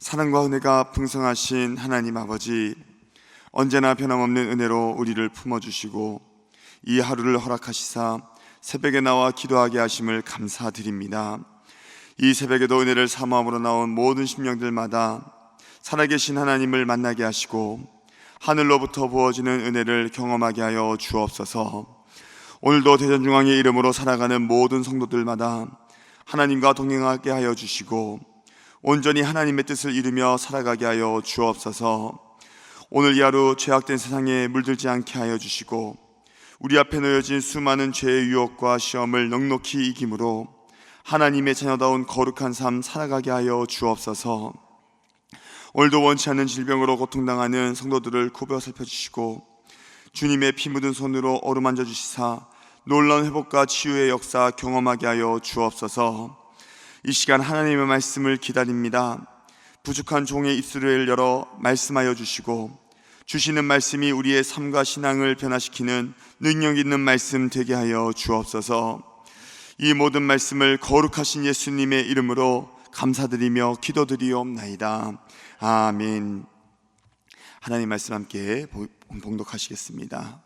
사랑과 은혜가 풍성하신 하나님 아버지, 언제나 변함없는 은혜로 우리를 품어주시고 이 하루를 허락하시사 새벽에 나와 기도하게 하심을 감사드립니다. 이 새벽에도 은혜를 사모함으로 나온 모든 심령들마다 살아계신 하나님을 만나게 하시고 하늘로부터 부어지는 은혜를 경험하게 하여 주옵소서. 오늘도 대전중앙의 이름으로 살아가는 모든 성도들마다 하나님과 동행하게 하여 주시고 온전히 하나님의 뜻을 이루며 살아가게 하여 주옵소서. 오늘 이 하루 죄악된 세상에 물들지 않게 하여 주시고 우리 앞에 놓여진 수많은 죄의 유혹과 시험을 넉넉히 이김으로 하나님의 자녀다운 거룩한 삶 살아가게 하여 주옵소서. 오늘도 원치 않는 질병으로 고통당하는 성도들을 굽어 살펴주시고 주님의 피 묻은 손으로 어루만져 주시사 놀라운 회복과 치유의 역사 경험하게 하여 주옵소서. 이 시간 하나님의 말씀을 기다립니다. 부족한 종의 입술을 열어 말씀하여 주시고 주시는 말씀이 우리의 삶과 신앙을 변화시키는 능력 있는 말씀 되게 하여 주옵소서. 이 모든 말씀을 거룩하신 예수님의 이름으로 감사드리며 기도드리옵나이다. 아멘. 하나님 말씀 함께 봉독하시겠습니다.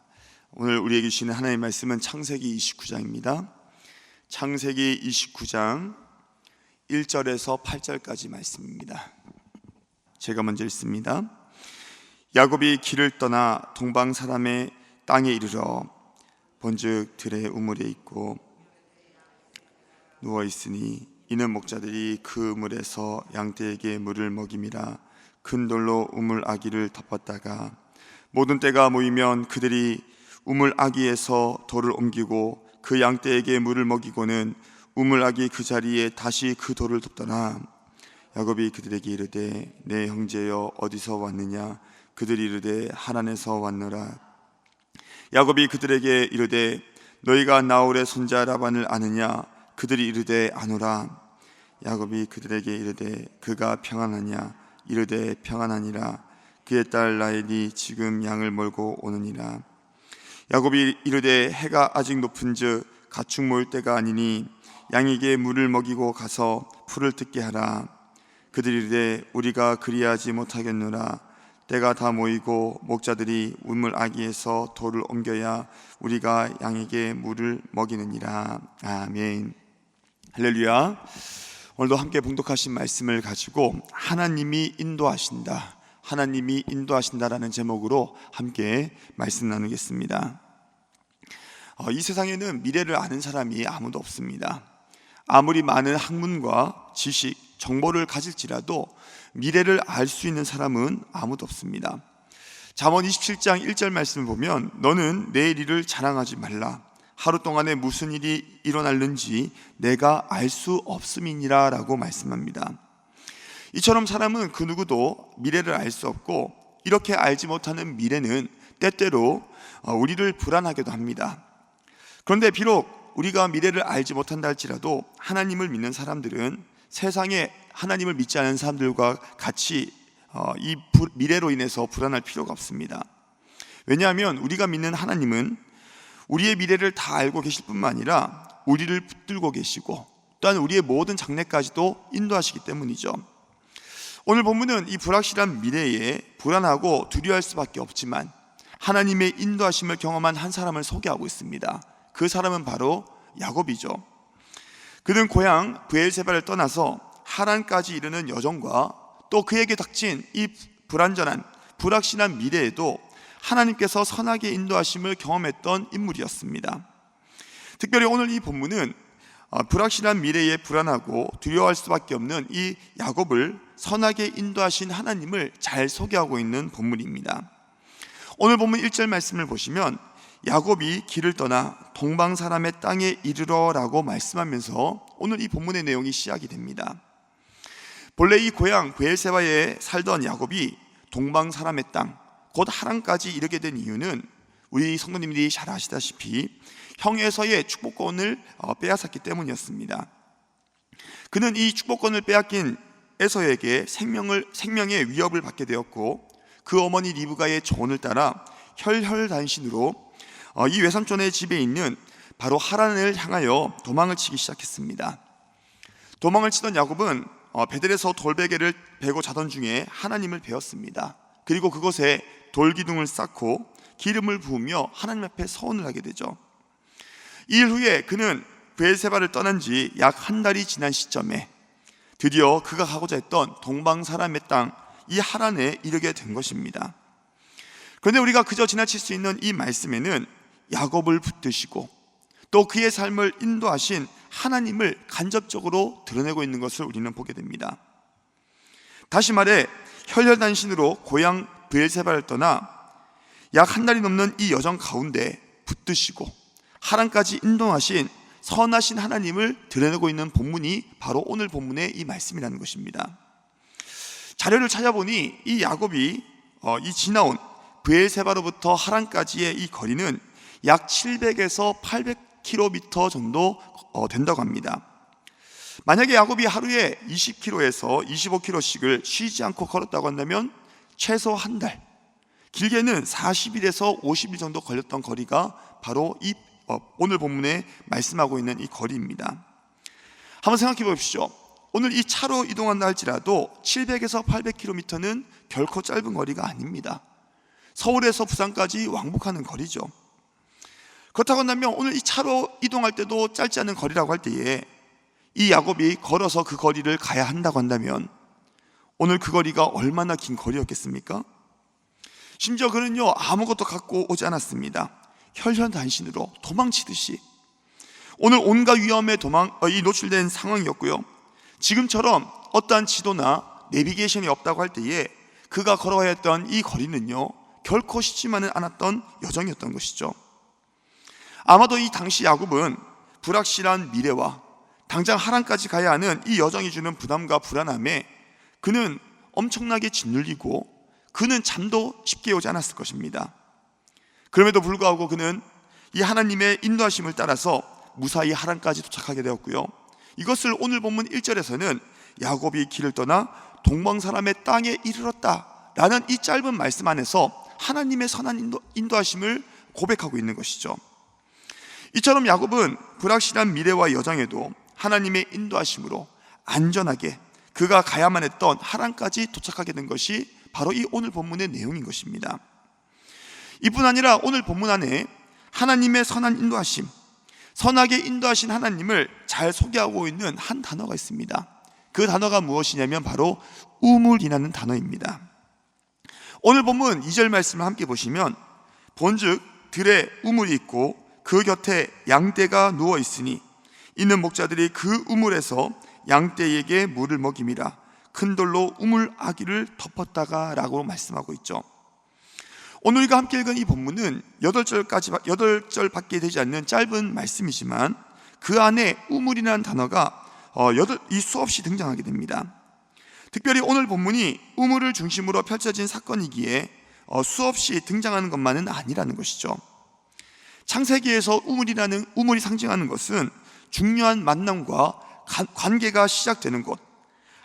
오늘 우리에게 주시는 하나님의 말씀은 창세기 29장입니다. 창세기 29장 1절에서 8절까지 말씀입니다. 제가 먼저 읽습니다. 야곱이 길을 떠나 동방 사람의 땅에 이르러 본즉 들의 우물에 있고 누워 있으니 이는 목자들이 그 우물에서 양떼에게 물을 먹임이라 큰 돌로 우물 아기를 덮었다가 모든 떼가 모이면 그들이 우물 아기에서 돌을 옮기고 그 양떼에게 물을 먹이고는 우물 아기 그 자리에 다시 그 돌을 덮더라. 야곱이 그들에게 이르되 내 형제여 어디서 왔느냐? 그들이 이르되 하란에서 왔노라. 야곱이 그들에게 이르되 너희가 나홀의 손자 라반을 아느냐? 그들이 이르되 아노라. 야곱이 그들에게 이르되 그가 평안하냐? 이르되 평안하니라. 그의 딸 라헬이 지금 양을 몰고 오느니라. 야곱이 이르되 해가 아직 높은즉 가축 모일 때가 아니니 양에게 물을 먹이고 가서 풀을 뜯게 하라. 그들이 이르되 우리가 그리하지 못하겠노라. 때가 다 모이고 목자들이 우물 아기에서 돌을 옮겨야 우리가 양에게 물을 먹이느니라. 아멘. 할렐루야. 오늘도 함께 봉독하신 말씀을 가지고 하나님이 인도하신다, 하나님이 인도하신다라는 제목으로 함께 말씀 나누겠습니다. 이 세상에는 미래를 아는 사람이 아무도 없습니다. 아무리 많은 학문과 지식, 정보를 가질지라도 미래를 알 수 있는 사람은 아무도 없습니다. 잠언 27장 1절 말씀을 보면 너는 내일 일을 자랑하지 말라. 하루 동안에 무슨 일이 일어날는지 내가 알 수 없음이니라 라고 말씀합니다. 이처럼 사람은 그 누구도 미래를 알 수 없고 이렇게 알지 못하는 미래는 때때로 우리를 불안하게도 합니다. 그런데 비록 우리가 미래를 알지 못한다 할지라도 하나님을 믿는 사람들은 세상에 하나님을 믿지 않은 사람들과 같이 이 미래로 인해서 불안할 필요가 없습니다. 왜냐하면 우리가 믿는 하나님은 우리의 미래를 다 알고 계실 뿐만 아니라 우리를 붙들고 계시고 또한 우리의 모든 장래까지도 인도하시기 때문이죠. 오늘 본문은 이 불확실한 미래에 불안하고 두려워할 수밖에 없지만 하나님의 인도하심을 경험한 한 사람을 소개하고 있습니다. 그 사람은 바로 야곱이죠. 그는 고향 브엘세바를 떠나서 하란까지 이르는 여정과 또 그에게 닥친 이 불안전한 불확실한 미래에도 하나님께서 선하게 인도하심을 경험했던 인물이었습니다. 특별히 오늘 이 본문은 불확실한 미래에 불안하고 두려워할 수밖에 없는 이 야곱을 선하게 인도하신 하나님을 잘 소개하고 있는 본문입니다. 오늘 본문 1절 말씀을 보시면 야곱이 길을 떠나 동방 사람의 땅에 이르러 라고 말씀하면서 오늘 이 본문의 내용이 시작이 됩니다. 본래 이 고향 브엘세바에 살던 야곱이 동방 사람의 땅, 곧 하란까지 이르게 된 이유는 우리 성도님들이 잘 아시다시피 형에서의 축복권을 빼앗았기 때문이었습니다. 그는 이 축복권을 빼앗긴 에서에게 생명의 위협을 받게 되었고 그 어머니 리브가의 조언을 따라 혈혈단신으로 이 외삼촌의 집에 있는 바로 하란을 향하여 도망을 치기 시작했습니다. 도망을 치던 야곱은 베델에서 돌베개를 베고 자던 중에 하나님을 배웠습니다. 그리고 그곳에 돌기둥을 쌓고 기름을 부으며 하나님 앞에 서원을 하게 되죠. 이 일 후에 그는 브엘세바를 떠난 지 약 한 달이 지난 시점에 드디어 그가 가고자 했던 동방사람의 땅 이 하란에 이르게 된 것입니다. 그런데 우리가 그저 지나칠 수 있는 이 말씀에는 야곱을 붙드시고 또 그의 삶을 인도하신 하나님을 간접적으로 드러내고 있는 것을 우리는 보게 됩니다. 다시 말해 혈혈단신으로 고향 브엘세바를 떠나 약 한 달이 넘는 이 여정 가운데 붙드시고 하란까지 인도하신 선하신 하나님을 드러내고 있는 본문이 바로 오늘 본문의 이 말씀이라는 것입니다. 자료를 찾아보니 이 야곱이 이 지나온 브엘세바로부터 하란까지의 이 거리는 약 700에서 800km 정도 된다고 합니다. 만약에 야곱이 하루에 20km에서 25km씩을 쉬지 않고 걸었다고 한다면 최소 한 달, 길게는 40일에서 50일 정도 걸렸던 거리가 바로 이 오늘 본문에 말씀하고 있는 이 거리입니다. 한번 생각해 보십시오. 오늘 이 차로 이동한다 할지라도 700에서 800km는 결코 짧은 거리가 아닙니다. 서울에서 부산까지 왕복하는 거리죠. 그렇다고 한다면 오늘 이 차로 이동할 때도 짧지 않은 거리라고 할 때에 이 야곱이 걸어서 그 거리를 가야 한다고 한다면 오늘 그 거리가 얼마나 긴 거리였겠습니까? 심지어 그는요 아무것도 갖고 오지 않았습니다. 혈혈단신으로 도망치듯이 오늘 온갖 위험에 노출된 상황이었고요. 지금처럼 어떠한 지도나 내비게이션이 없다고 할 때에 그가 걸어야 했던 이 거리는요 결코 쉽지만은 않았던 여정이었던 것이죠. 아마도 이 당시 야곱은 불확실한 미래와 당장 하란까지 가야 하는 이 여정이 주는 부담과 불안함에 그는 엄청나게 짓눌리고 그는 잠도 쉽게 오지 않았을 것입니다. 그럼에도 불구하고 그는 이 하나님의 인도하심을 따라서 무사히 하란까지 도착하게 되었고요. 이것을 오늘 본문 1절에서는 야곱이 길을 떠나 동방사람의 땅에 이르렀다라는 이 짧은 말씀 안에서 하나님의 선한 인도하심을 고백하고 있는 것이죠. 이처럼 야곱은 불확실한 미래와 여정에도 하나님의 인도하심으로 안전하게 그가 가야만 했던 하란까지 도착하게 된 것이 바로 이 오늘 본문의 내용인 것입니다. 이뿐 아니라 오늘 본문 안에 하나님의 선한 인도하심, 선하게 인도하신 하나님을 잘 소개하고 있는 한 단어가 있습니다. 그 단어가 무엇이냐면 바로 우물이라는 단어입니다. 오늘 본문 2절 말씀을 함께 보시면 본즉 들에 우물이 있고 그 곁에 양떼가 누워 있으니 이는 목자들이 그 우물에서 양떼에게 물을 먹임이라 큰 돌로 우물 아기를 덮었다가 라고 말씀하고 있죠. 오늘 우리가 함께 읽은 이 본문은 8절밖에 되지 않는 짧은 말씀이지만 그 안에 우물이라는 단어가 수없이 등장하게 됩니다. 특별히 오늘 본문이 우물을 중심으로 펼쳐진 사건이기에 수없이 등장하는 것만은 아니라는 것이죠. 창세기에서 우물이 상징하는 것은 중요한 만남과 관계가 시작되는 곳,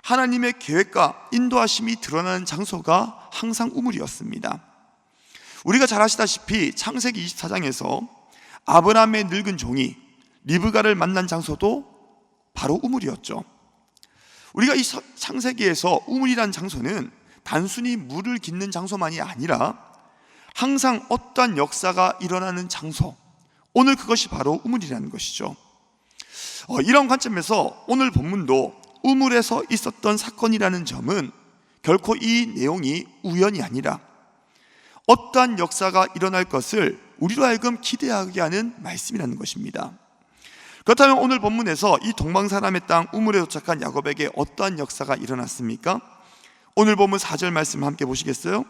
하나님의 계획과 인도하심이 드러나는 장소가 항상 우물이었습니다. 우리가 잘 아시다시피 창세기 24장에서 아브라함의 늙은 종이 리브가를 만난 장소도 바로 우물이었죠. 우리가 이 창세기에서 우물이란 장소는 단순히 물을 깃는 장소만이 아니라 항상 어떠한 역사가 일어나는 장소, 오늘 그것이 바로 우물이라는 것이죠. 이런 관점에서 오늘 본문도 우물에서 있었던 사건이라는 점은 결코 이 내용이 우연이 아니라 어떠한 역사가 일어날 것을 우리로 하여금 기대하게 하는 말씀이라는 것입니다. 그렇다면 오늘 본문에서 이 동방사람의 땅 우물에 도착한 야곱에게 어떠한 역사가 일어났습니까? 오늘 본문 4절 말씀 함께 보시겠어요?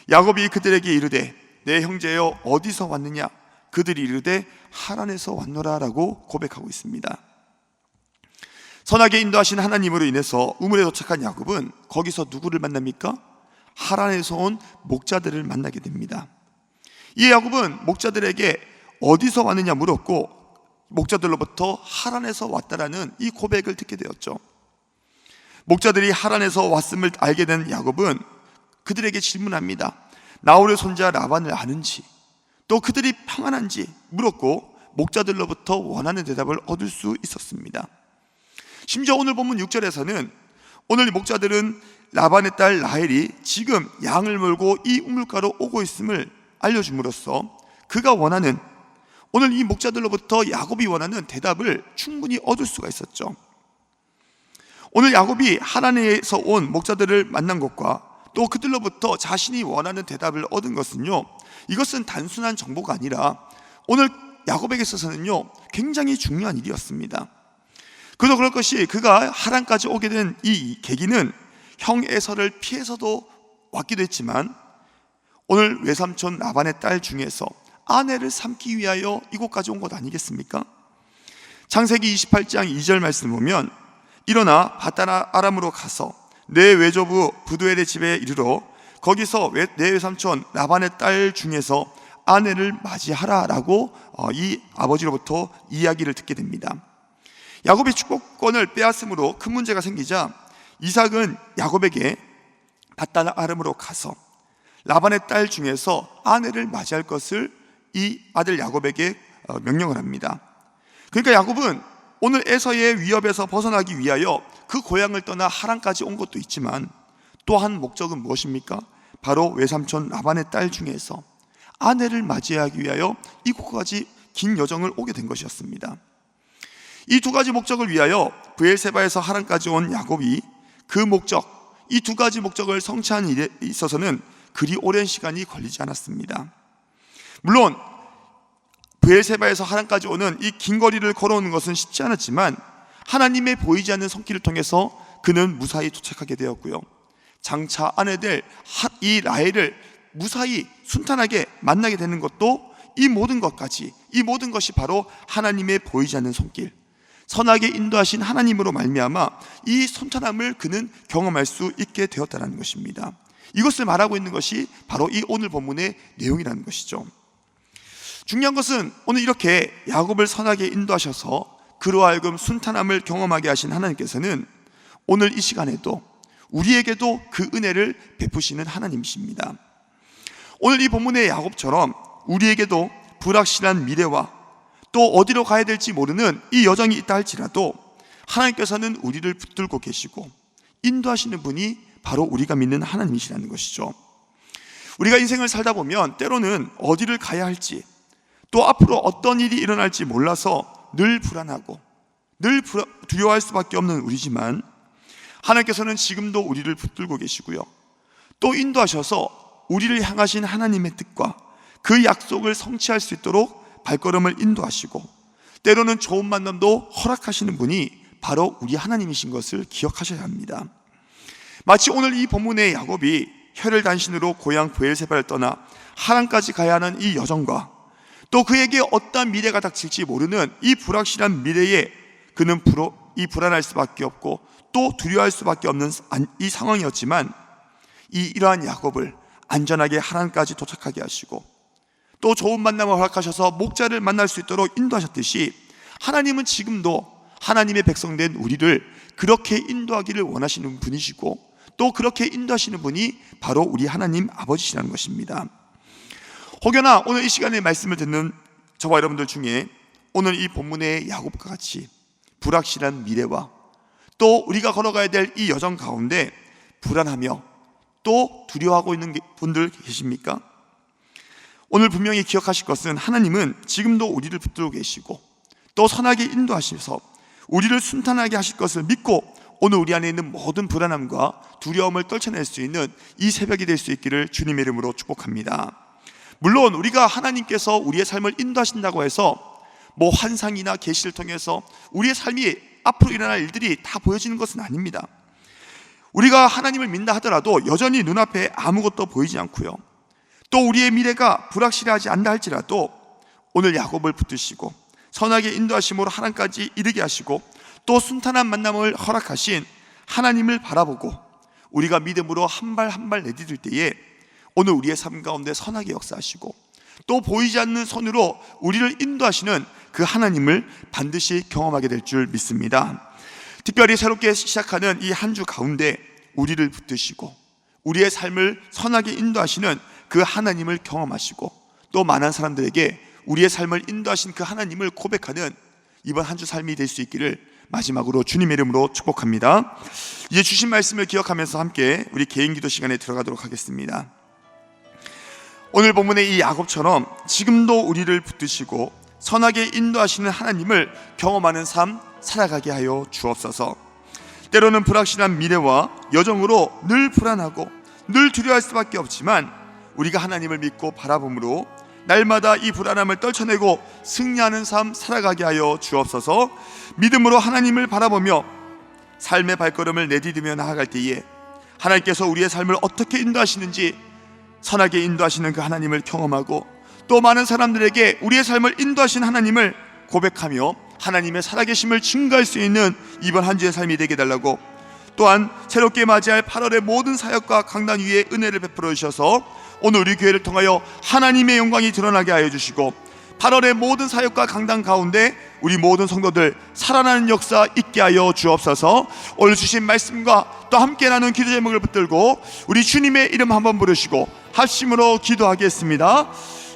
야곱이 그들에게 이르되 내 형제여 어디서 왔느냐? 그들이 이르되 하란에서 왔노라 라고 고백하고 있습니다. 선하게 인도하신 하나님으로 인해서 우물에 도착한 야곱은 거기서 누구를 만납니까? 하란에서 온 목자들을 만나게 됩니다. 이 야곱은 목자들에게 어디서 왔느냐 물었고 목자들로부터 하란에서 왔다라는 이 고백을 듣게 되었죠. 목자들이 하란에서 왔음을 알게 된 야곱은 그들에게 질문합니다. 나홀의 손자 라반을 아는지 또 그들이 평안한지 물었고 목자들로부터 원하는 대답을 얻을 수 있었습니다. 심지어 오늘 본문 6절에서는 오늘 이 목자들은 라반의 딸 라헬이 지금 양을 몰고 이 우물가로 오고 있음을 알려줌으로써 그가 원하는, 오늘 이 목자들로부터 야곱이 원하는 대답을 충분히 얻을 수가 있었죠. 오늘 야곱이 하란에서 온 목자들을 만난 것과 또 그들로부터 자신이 원하는 대답을 얻은 것은요, 이것은 단순한 정보가 아니라 오늘 야곱에게 있어서는요 굉장히 중요한 일이었습니다. 그도 그럴 것이, 그가 하란까지 오게 된 이 계기는 형 에서를 피해서도 왔기도 했지만 오늘 외삼촌 라반의 딸 중에서 아내를 삼기 위하여 이곳까지 온 것 아니겠습니까? 창세기 28장 2절 말씀을 보면, 일어나 밧단 아람으로 가서 내 외조부 부두엘의 집에 이르러 거기서 내 외삼촌 라반의 딸 중에서 아내를 맞이하라 라고 이 아버지로부터 이야기를 듣게 됩니다. 야곱이 축복권을 빼앗음으로 큰 문제가 생기자 이삭은 야곱에게 밧단 아람으로 가서 라반의 딸 중에서 아내를 맞이할 것을 이 아들 야곱에게 명령을 합니다. 그러니까 야곱은 오늘 에서의 위협에서 벗어나기 위하여 그 고향을 떠나 하란까지 온 것도 있지만 또 한 목적은 무엇입니까? 바로 외삼촌 라반의 딸 중에서 아내를 맞이하기 위하여 이곳까지 긴 여정을 오게 된 것이었습니다. 이 두 가지 목적을 위하여 브엘세바에서 하란까지 온 야곱이 그 목적, 이 두 가지 목적을 성취하는 일에 있어서는 그리 오랜 시간이 걸리지 않았습니다. 물론 브엘세바에서 하란까지 오는 이 긴 거리를 걸어오는 것은 쉽지 않았지만 하나님의 보이지 않는 손길을 통해서 그는 무사히 도착하게 되었고요, 장차 아내 될 이 라헬을 무사히 순탄하게 만나게 되는 것도 이 모든 것이 바로 하나님의 보이지 않는 손길, 선하게 인도하신 하나님으로 말미암아 이 순탄함을 그는 경험할 수 있게 되었다는 것입니다. 이것을 말하고 있는 것이 바로 이 오늘 본문의 내용이라는 것이죠. 중요한 것은 오늘 이렇게 야곱을 선하게 인도하셔서 그로 하여금 순탄함을 경험하게 하신 하나님께서는 오늘 이 시간에도 우리에게도 그 은혜를 베푸시는 하나님이십니다. 오늘 이 본문의 야곱처럼 우리에게도 불확실한 미래와 또 어디로 가야 될지 모르는 이 여정이 있다 할지라도 하나님께서는 우리를 붙들고 계시고 인도하시는 분이 바로 우리가 믿는 하나님이시라는 것이죠. 우리가 인생을 살다 보면 때로는 어디를 가야 할지 또 앞으로 어떤 일이 일어날지 몰라서 늘 불안하고 늘 두려워할 수밖에 없는 우리지만 하나님께서는 지금도 우리를 붙들고 계시고요, 또 인도하셔서 우리를 향하신 하나님의 뜻과 그 약속을 성취할 수 있도록 발걸음을 인도하시고 때로는 좋은 만남도 허락하시는 분이 바로 우리 하나님이신 것을 기억하셔야 합니다. 마치 오늘 이 본문의 야곱이 혈을 단신으로 고향 브엘세바를 떠나 하란까지 가야 하는 이 여정과 또 그에게 어떤 미래가 닥칠지 모르는 이 불확실한 미래에 그는 불안할 수밖에 없고 또 두려워할 수밖에 없는 이 상황이었지만 이러한 야곱을 안전하게 하란까지 도착하게 하시고 또 좋은 만남을 허락하셔서 목자를 만날 수 있도록 인도하셨듯이 하나님은 지금도 하나님의 백성된 우리를 그렇게 인도하기를 원하시는 분이시고 또 그렇게 인도하시는 분이 바로 우리 하나님 아버지시라는 것입니다. 혹여나 오늘 이 시간에 말씀을 듣는 저와 여러분들 중에 오늘 이 본문의 야곱과 같이 불확실한 미래와 또 우리가 걸어가야 될 이 여정 가운데 불안하며 또 두려워하고 있는 분들 계십니까? 오늘 분명히 기억하실 것은 하나님은 지금도 우리를 붙들고 계시고 또 선하게 인도하셔서 우리를 순탄하게 하실 것을 믿고 오늘 우리 안에 있는 모든 불안함과 두려움을 떨쳐낼 수 있는 이 새벽이 될 수 있기를 주님의 이름으로 축복합니다. 물론 우리가 하나님께서 우리의 삶을 인도하신다고 해서 뭐 환상이나 계시를 통해서 우리의 삶이 앞으로 일어날 일들이 다 보여지는 것은 아닙니다. 우리가 하나님을 믿는다 하더라도 여전히 눈앞에 아무것도 보이지 않고요, 또 우리의 미래가 불확실하지 않다 할지라도 오늘 야곱을 붙드시고 선하게 인도하심으로 하나님까지 이르게 하시고 또 순탄한 만남을 허락하신 하나님을 바라보고 우리가 믿음으로 한 발 한 발 내디딜 때에 오늘 우리의 삶 가운데 선하게 역사하시고 또 보이지 않는 손으로 우리를 인도하시는 그 하나님을 반드시 경험하게 될 줄 믿습니다. 특별히 새롭게 시작하는 이 한 주 가운데 우리를 붙드시고 우리의 삶을 선하게 인도하시는 그 하나님을 경험하시고 또 많은 사람들에게 우리의 삶을 인도하신 그 하나님을 고백하는 이번 한 주 삶이 될 수 있기를 마지막으로 주님의 이름으로 축복합니다. 이제 주신 말씀을 기억하면서 함께 우리 개인 기도 시간에 들어가도록 하겠습니다. 오늘 본문의 이 야곱처럼 지금도 우리를 붙드시고 선하게 인도하시는 하나님을 경험하는 삶 살아가게 하여 주옵소서. 때로는 불확실한 미래와 여정으로 늘 불안하고 늘 두려워할 수밖에 없지만 우리가 하나님을 믿고 바라봄으로 날마다 이 불안함을 떨쳐내고 승리하는 삶 살아가게 하여 주옵소서. 믿음으로 하나님을 바라보며 삶의 발걸음을 내디디며 나아갈 때에 하나님께서 우리의 삶을 어떻게 인도하시는지 선하게 인도하시는 그 하나님을 경험하고 또 많은 사람들에게 우리의 삶을 인도하신 하나님을 고백하며 하나님의 살아계심을 증거할 수 있는 이번 한 주의 삶이 되게 해달라고, 또한 새롭게 맞이할 8월의 모든 사역과 강단 위에 은혜를 베풀어 주셔서 오늘 우리 교회를 통하여 하나님의 영광이 드러나게 하여 주시고 8월의 모든 사역과 강단 가운데 우리 모든 성도들 살아나는 역사 있게 하여 주옵소서. 오늘 주신 말씀과 또 함께 나눈 기도 제목을 붙들고 우리 주님의 이름 한번 부르시고 합심으로 기도하겠습니다.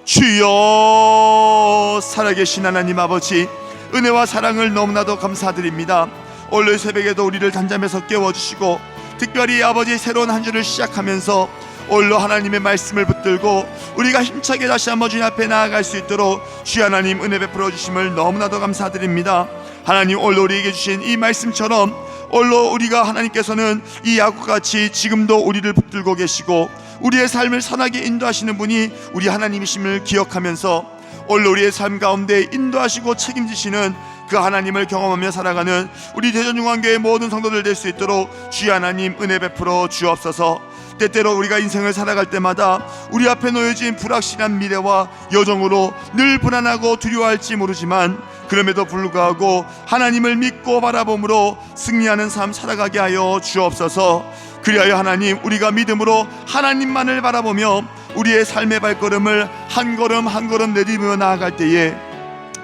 주여, 살아계신 하나님 아버지, 은혜와 사랑을 너무나도 감사드립니다. 오늘 새벽에도 우리를 잠잠에서 깨워주시고 특별히 아버지 새로운 한 주를 시작하면서 오늘로 하나님의 말씀을 붙들고 우리가 힘차게 다시 한번 주님 앞에 나아갈 수 있도록 주 하나님 은혜 베풀어 주심을 너무나도 감사드립니다. 하나님, 오늘 우리에게 주신 이 말씀처럼 오늘로 우리가 하나님께서는 이 야곱같이 지금도 우리를 붙들고 계시고 우리의 삶을 선하게 인도하시는 분이 우리 하나님이심을 기억하면서 오늘 우리의 삶 가운데 인도하시고 책임지시는 그 하나님을 경험하며 살아가는 우리 대전중앙교회 모든 성도들 될 수 있도록 주 하나님 은혜 베풀어 주옵소서. 때때로 우리가 인생을 살아갈 때마다 우리 앞에 놓여진 불확실한 미래와 여정으로 늘 불안하고 두려워할지 모르지만 그럼에도 불구하고 하나님을 믿고 바라봄으로 승리하는 삶 살아가게 하여 주옵소서. 그리하여 하나님, 우리가 믿음으로 하나님만을 바라보며 우리의 삶의 발걸음을 한 걸음 한 걸음 내디디며 나아갈 때에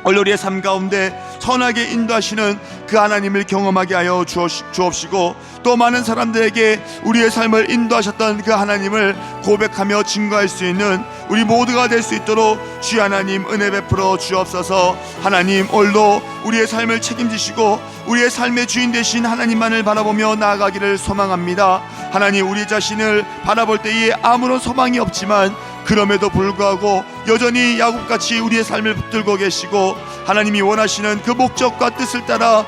오늘 우리의 삶 가운데 선하게 인도하시는 그 하나님을 경험하게 하여 주옵시고 또 많은 사람들에게 우리의 삶을 인도하셨던 그 하나님을 고백하며 증거할 수 있는 우리 모두가 될 수 있도록 주 하나님 은혜 베풀어 주옵소서. 하나님, 오늘도 우리의 삶을 책임지시고 우리의 삶의 주인 되신 하나님만을 바라보며 나아가기를 소망합니다. 하나님, 우리 자신을 바라볼 때에 아무런 소망이 없지만 그럼에도 불구하고 여전히 야곱같이 우리의 삶을 붙들고 계시고 하나님이 원하시는 그 목적과 뜻을 따라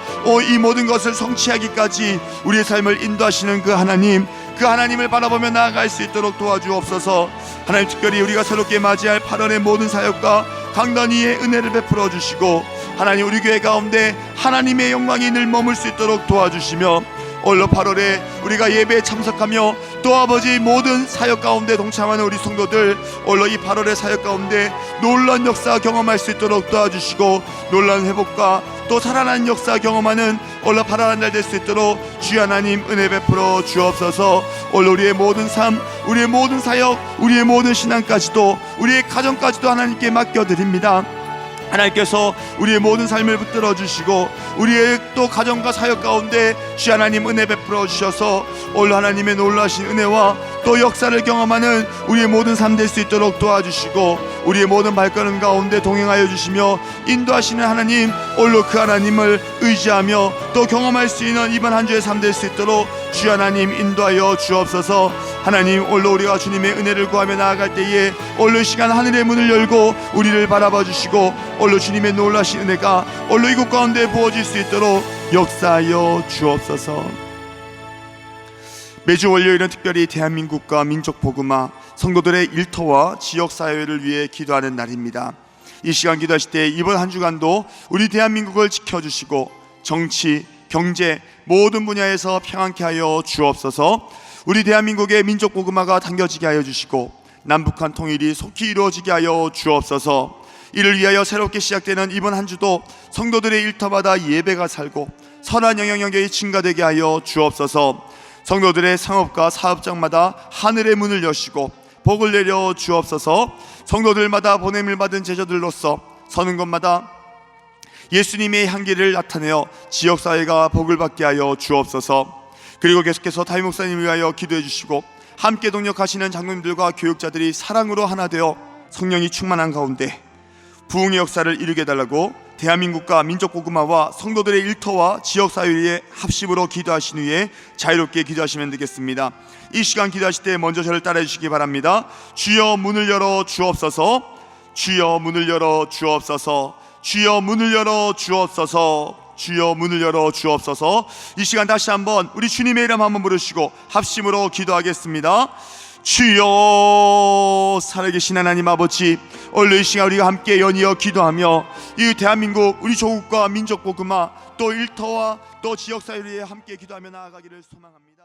이 모든 것을 성취하기까지 우리의 삶을 인도하시는 그 하나님, 그 하나님을 바라보며 나아갈 수 있도록 도와주옵소서. 하나님, 특별히 우리가 새롭게 맞이할 8월의 모든 사역과 강단 위에 은혜를 베풀어 주시고 하나님, 우리 교회 가운데 하나님의 영광이 늘 머물 수 있도록 도와주시며 오늘 8월에 우리가 예배에 참석하며 또 아버지 모든 사역 가운데 동참하는 우리 성도들 오늘 이 8월의 사역 가운데 놀라운 역사 경험할 수 있도록 도와주시고 놀라운 회복과 또 살아나는 역사 경험하는 오늘 8월 한 달 될 수 있도록 주 하나님 은혜 베풀어 주옵소서. 오늘 우리의 모든 삶, 우리의 모든 사역, 우리의 모든 신앙까지도 우리의 가정까지도 하나님께 맡겨드립니다. 하나님께서 우리의 모든 삶을 붙들어 주시고 우리의 또 가정과 사역 가운데 주 하나님 은혜 베풀어 주셔서 오늘 하나님의 놀라신 은혜와 또 역사를 경험하는 우리의 모든 삶 될 수 있도록 도와주시고 우리의 모든 발걸음 가운데 동행하여 주시며 인도하시는 하나님, 오늘 그 하나님을 의지하며 또 경험할 수 있는 이번 한 주의 삶 될 수 있도록 주 하나님 인도하여 주옵소서. 하나님, 오늘 우리가 주님의 은혜를 구하며 나아갈 때에 오늘 시간 하늘의 문을 열고 우리를 바라봐 주시고 오늘 주님의 놀라신 은혜가 오늘 이곳 가운데 부어질 수 있도록 역사하여 주옵소서. 매주 월요일은 특별히 대한민국과 민족 복음화 성도들의 일터와 지역사회를 위해 기도하는 날입니다. 이 시간 기도하실 때 이번 한 주간도 우리 대한민국을 지켜주시고 정치, 경제 모든 분야에서 평안케 하여 주옵소서. 우리 대한민국의 민족 복음화가 당겨지게 하여 주시고 남북한 통일이 속히 이루어지게 하여 주옵소서. 이를 위하여 새롭게 시작되는 이번 한 주도 성도들의 일터마다 예배가 살고 선한 영향력이 증가되게 하여 주옵소서. 성도들의 상업과 사업장마다 하늘의 문을 여시고 복을 내려 주옵소서. 성도들마다 보냄을 받은 제자들로서 서는 곳마다 예수님의 향기를 나타내어 지역사회가 복을 받게 하여 주옵소서. 그리고 계속해서 담임 목사님을 위하여 기도해 주시고 함께 동역하시는 장로님들과 교육자들이 사랑으로 하나 되어 성령이 충만한 가운데 부흥의 역사를 이루게 해달라고 대한민국과 민족고구마와 성도들의 일터와 지역사회의 합심으로 기도하신 후에 자유롭게 기도하시면 되겠습니다. 이 시간 기도하실 때 먼저 저를 따라해 주시기 바랍니다. 주여 문을 열어 주옵소서. 주여 문을 열어 주옵소서. 주여 문을 열어 주옵소서. 주여 문을 열어 주옵소서. 이 시간 다시 한번 우리 주님의 이름 한번 부르시고 합심으로 기도하겠습니다. 주여, 살아계신 하나님 아버지, 오늘 이 시간 우리가 함께 연이어 기도하며 이 대한민국 우리 조국과 민족고구마 또 일터와 또 지역사회에 함께 기도하며 나아가기를 소망합니다.